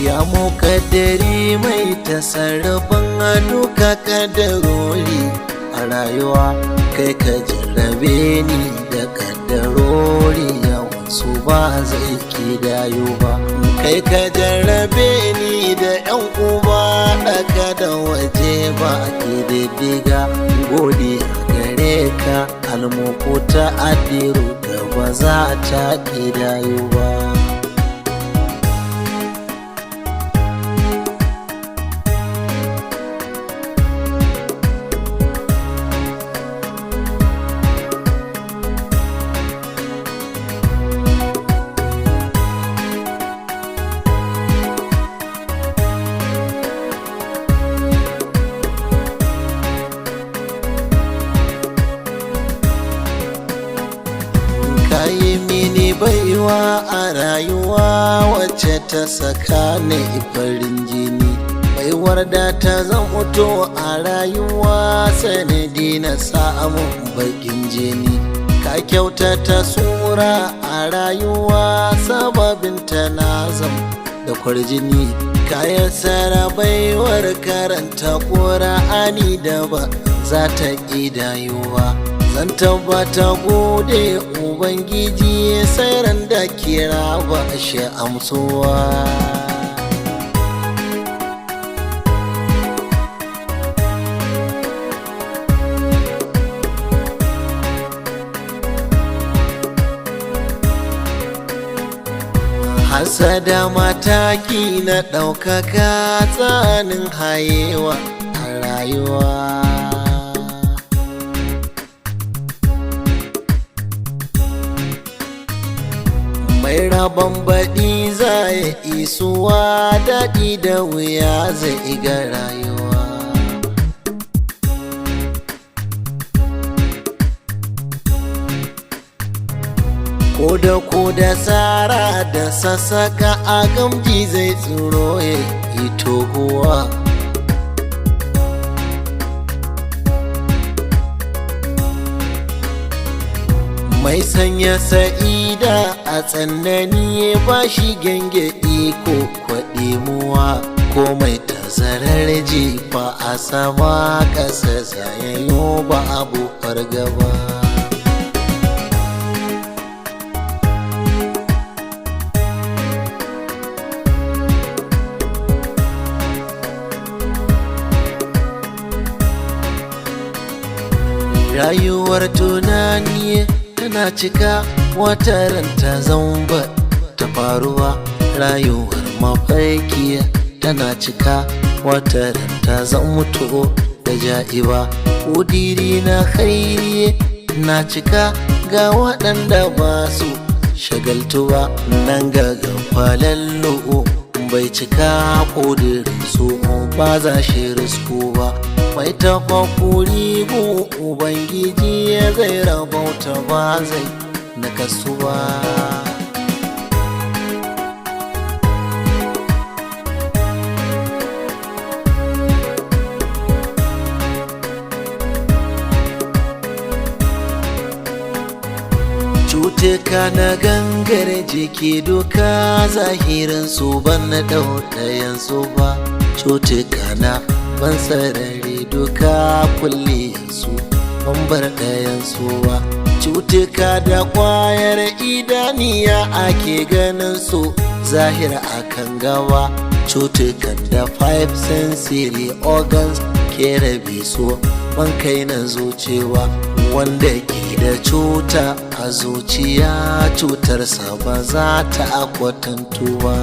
ya muƙaddari mai tasarrafin duka ƙaddarori a rayuwa, kai ka jarrabe ni da ƙaddarori yawansu ba zai kidayo ba. Kai ka jarrabe ni da 'yan uba daga da waje ba ƙididdiga, godiya gare ka almukuta adiru da ba za ta kidayo ba. Kayi mini baiwa a rayuwa wacce ta saka ni farin jini, baiwar da ta zan mutu a rayuwa sanadi na samun bakin jini. Ka kyautata sura a rayuwa sababin ta na zam da kwarjini. Kayan sara baiwar karanta ƙura'ani da ba za ta ƙidayuwa. Zan tabbata gode Ubangiji sai ran da kira ba shi amsuwa. Hasada mataki na ɗaukaka tsanin hayewa a rayuwa. Mai rabon baɗi za ya isuwa, daɗi da wuya zai ga rayuwa. Ko da tsara da sassaka a gamji zai tsoro ya yi tohuwa. Mai sanya sa'ida a tsanani ba shi gyangyaɗi ko kwaɗemuwa, ko mai tazarar jifa a sama ƙasa zayayo ba abu fargaba. Rayuwar tunani tana cika wata ranta zamba ta faruwa, rayuwar mafarki tana cika wata ranta zan mutu da ja'iba. Ƙudiri na khairi na cika ga waɗanda ba su shagaltuwa, nan ga gafalallo bai cika ƙudirin su ba za shi risku ba. Mai tafakuri bu Ubangiji ya zai rabauta ba zai nakasu ba. Cutuka na gangar jiki duka zahirin su ban na ɗaukayen su ba. Cutuka na ban sarari duka kulliyansu ban bar ɗayansu ba. Cutuka da ƙwayar idaniya ake ganin su zahira akan gaba. Cutukan da 5 sensory organs ke rabe su ban kai na zuciya. Wanda ke da cuta a zuciya cutarsa ba za ta akwatantu ba.